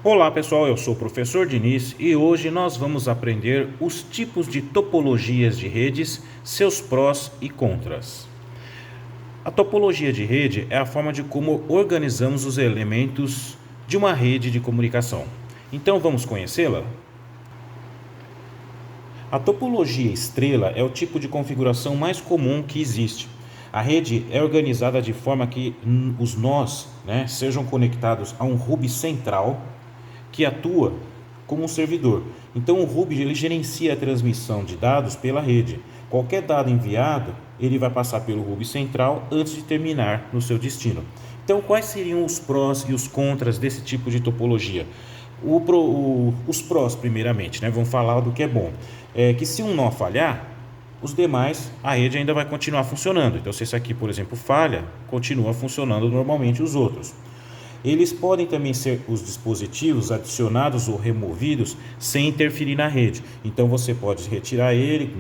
Olá pessoal, eu sou o professor Diniz e hoje nós vamos aprender os tipos de topologias de redes, seus prós e contras. A topologia de rede é a forma de como organizamos os elementos de uma rede de comunicação. Então vamos conhecê-la? A topologia estrela é o tipo de configuração mais comum que existe. A rede é organizada de forma que os nós sejam conectados a um hub central que atua como um servidor. Então o hub ele gerencia a transmissão de dados pela rede. Qualquer dado enviado, ele vai passar pelo hub central antes de terminar no seu destino. Então quais seriam os prós e os contras desse tipo de topologia? Os prós primeiramente, vamos falar do que é bom. É que se um nó falhar, os demais, a rede ainda vai continuar funcionando. Então se esse aqui, por exemplo, falha, continua funcionando normalmente os outros. Eles podem também ser os dispositivos adicionados ou removidos sem interferir na rede. Então você pode retirar ele,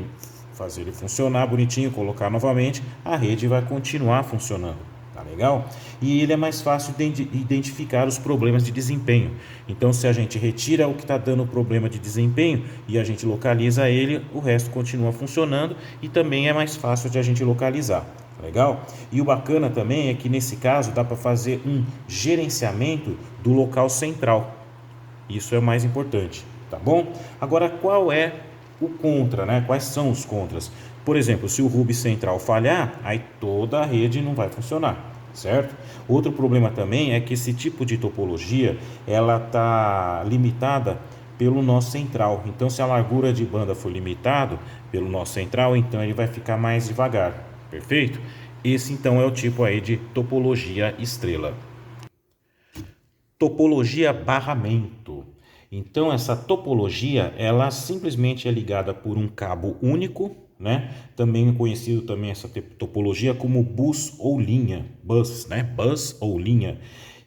fazer ele funcionar bonitinho, colocar novamente, a rede vai continuar funcionando. Tá legal? E ele é mais fácil de identificar os problemas de desempenho. Então se a gente retira o que está dando problema de desempenho e a gente localiza ele, o resto continua funcionando e também é mais fácil de a gente localizar. Legal? E o bacana também é que nesse caso dá para fazer um gerenciamento do local central. Isso é o mais importante, tá bom? Agora, qual é o contra, Quais são os contras? Por exemplo, se o hub central falhar, aí toda a rede não vai funcionar, certo? Outro problema também é que esse tipo de topologia, ela está limitada pelo nó central. Então, se a largura de banda for limitado pelo nó central, então ele vai ficar mais devagar. Perfeito? Esse então é o tipo aí de topologia estrela. Topologia barramento. Então essa topologia, ela simplesmente é ligada por um cabo único, Também conhecido também essa topologia como bus ou linha, Bus ou linha.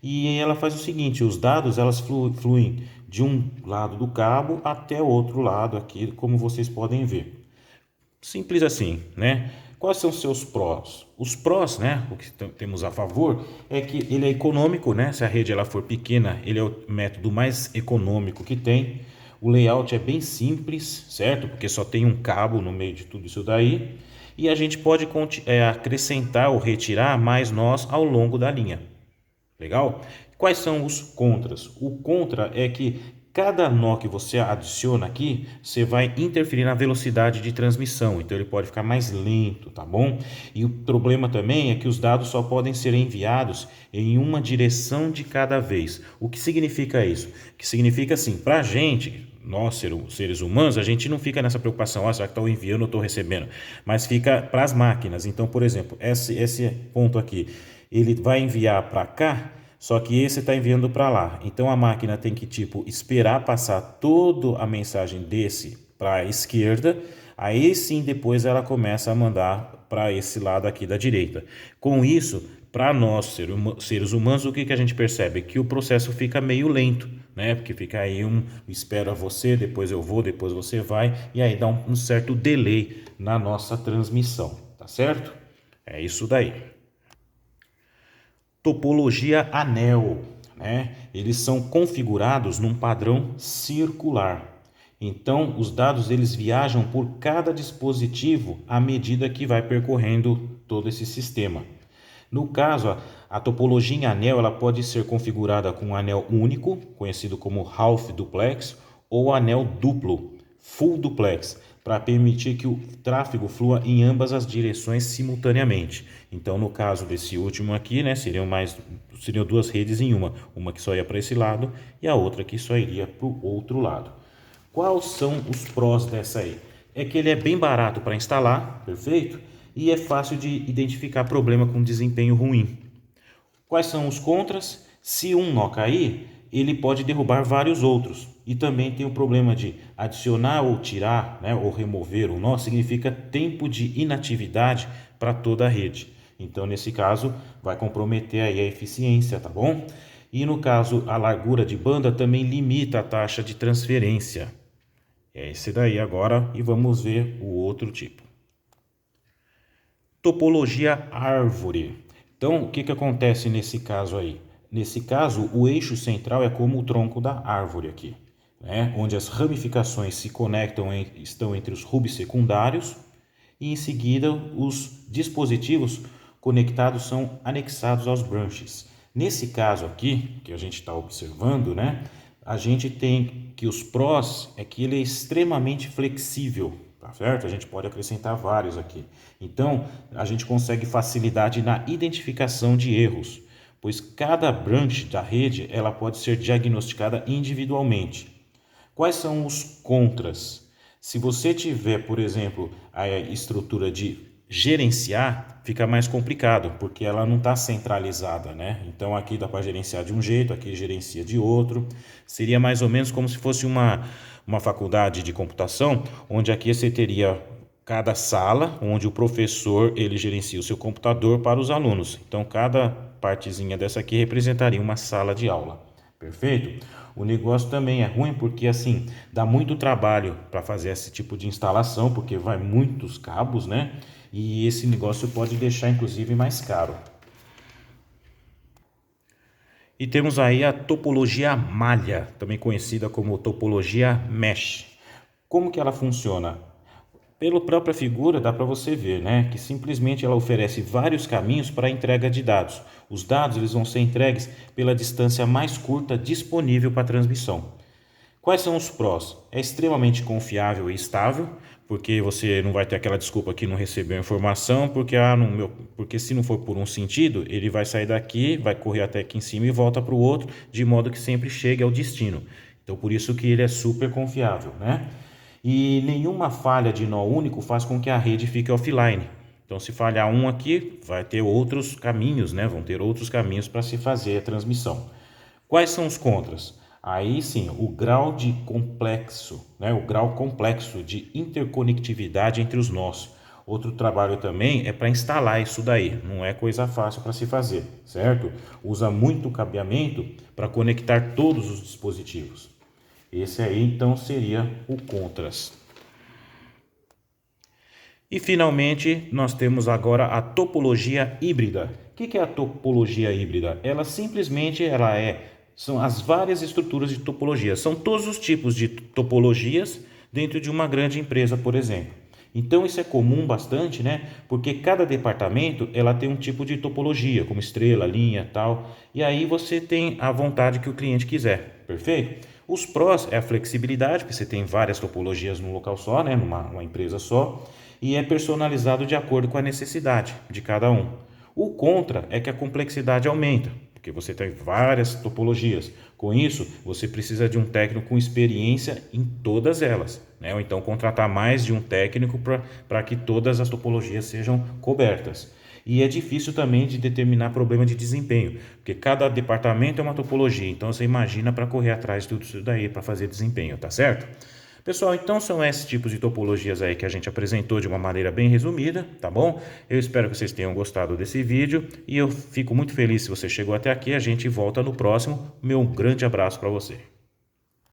E ela faz o seguinte, os dados elas fluem de um lado do cabo até o outro lado aqui, como vocês podem ver. Simples assim, Quais são os seus prós? Os prós, o que temos a favor é que ele é econômico, Se a rede ela for pequena, ele é o método mais econômico que tem. O layout é bem simples, certo? Porque só tem um cabo no meio de tudo isso daí. E a gente pode acrescentar ou retirar mais nós ao longo da linha. Legal? Quais são os contras? O contra é que cada nó que você adiciona aqui, você vai interferir na velocidade de transmissão, então ele pode ficar mais lento, tá bom? E o problema também é que os dados só podem ser enviados em uma direção de cada vez. O que significa isso? Que significa assim, para a gente, nós seres humanos, a gente não fica nessa preocupação, será que está enviando ou estou recebendo? Mas fica para as máquinas. Então, por exemplo, esse ponto aqui, ele vai enviar para cá, só que esse está enviando para lá. Então a máquina tem que esperar passar toda a mensagem desse para a esquerda, aí sim depois ela começa a mandar para esse lado aqui da direita. Com isso, para nós seres humanos, o que a gente percebe? Que o processo fica meio lento, Porque fica aí espera você, depois eu vou, depois você vai, e aí dá um certo delay na nossa transmissão, tá certo? É isso daí. Topologia anel, Eles são configurados num padrão circular. Então, os dados eles viajam por cada dispositivo à medida que vai percorrendo todo esse sistema. No caso, a topologia em anel ela pode ser configurada com um anel único, conhecido como half duplex, ou anel duplo, full duplex, para permitir que o tráfego flua em ambas as direções simultaneamente. Então, no caso desse último aqui, seriam duas redes em uma que só ia para esse lado e a outra que só iria para o outro lado. Quais são os prós dessa aí? É que ele é bem barato para instalar, perfeito? E é fácil de identificar problema com desempenho ruim. Quais são os contras? Se um nó cair, ele pode derrubar vários outros. E também tem o problema de adicionar ou tirar, ou remover um nó, significa tempo de inatividade para toda a rede. Então, nesse caso, vai comprometer aí a eficiência, tá bom? E no caso, a largura de banda também limita a taxa de transferência. É esse daí agora e vamos ver o outro tipo. Topologia árvore. Então, o que acontece nesse caso aí? Nesse caso, o eixo central é como o tronco da árvore aqui, né? Onde as ramificações se conectam, estão entre os rubes secundários, e em seguida os dispositivos conectados são anexados aos branches. Nesse caso aqui, que a gente está observando, né? A gente tem que os prós é que ele é extremamente flexível, tá certo? A gente pode acrescentar vários aqui. Então, a gente consegue facilidade na identificação de erros, pois cada branch da rede ela pode ser diagnosticada individualmente. Quais são os contras? Se você tiver, por exemplo, a estrutura de gerenciar, fica mais complicado, porque ela não está centralizada, né? Então aqui dá para gerenciar de um jeito, aqui gerencia de outro. Seria mais ou menos como se fosse uma faculdade de computação, onde aqui você teria cada sala, onde o professor ele gerencia o seu computador para os alunos. Então cada partezinha dessa aqui representaria uma sala de aula. Perfeito? O negócio também é ruim porque assim dá muito trabalho para fazer esse tipo de instalação, porque vai muitos cabos, né? E esse negócio pode deixar inclusive mais caro. E temos aí a topologia malha, também conhecida como topologia mesh. Como que ela funciona? Pela própria figura dá para você ver, né, que simplesmente ela oferece vários caminhos para a entrega de dados. Os dados eles vão ser entregues pela distância mais curta disponível para a transmissão. Quais são os prós? É extremamente confiável e estável, porque você não vai ter aquela desculpa que não recebeu a informação, porque se não for por um sentido, ele vai sair daqui, vai correr até aqui em cima e volta para o outro, de modo que sempre chegue ao destino. Então por isso que ele é super confiável, né? E nenhuma falha de nó único faz com que a rede fique offline. Então, se falhar um aqui, vai ter outros caminhos, né? Vão ter outros caminhos para se fazer a transmissão. Quais são os contras? Aí sim, o grau de complexo, né? O grau complexo de interconectividade entre os nós. Outro trabalho também é para instalar isso daí, não é coisa fácil para se fazer, certo? Usa muito cabeamento para conectar todos os dispositivos. Esse aí então seria o contras. E finalmente nós temos agora a topologia híbrida. O que é a topologia híbrida? Ela simplesmente são as várias estruturas de topologia. São todos os tipos de topologias dentro de uma grande empresa, por exemplo. Então isso é comum bastante, né? Porque cada departamento ela tem um tipo de topologia, como estrela, linha, tal. E aí você tem a vontade que o cliente quiser, perfeito? Os prós é a flexibilidade, porque você tem várias topologias num local só, né? Numa empresa só, e é personalizado de acordo com a necessidade de cada um. O contra é que a complexidade aumenta, porque você tem várias topologias. Com isso, você precisa de um técnico com experiência em todas elas, né? Ou então contratar mais de um técnico para que todas as topologias sejam cobertas. E é difícil também de determinar problema de desempenho, porque cada departamento é uma topologia, então você imagina para correr atrás de tudo isso daí para fazer desempenho, tá certo? Pessoal, então são esses tipos de topologias aí que a gente apresentou de uma maneira bem resumida, tá bom? Eu espero que vocês tenham gostado desse vídeo e eu fico muito feliz se você chegou até aqui. A gente volta no próximo. Meu grande abraço para você.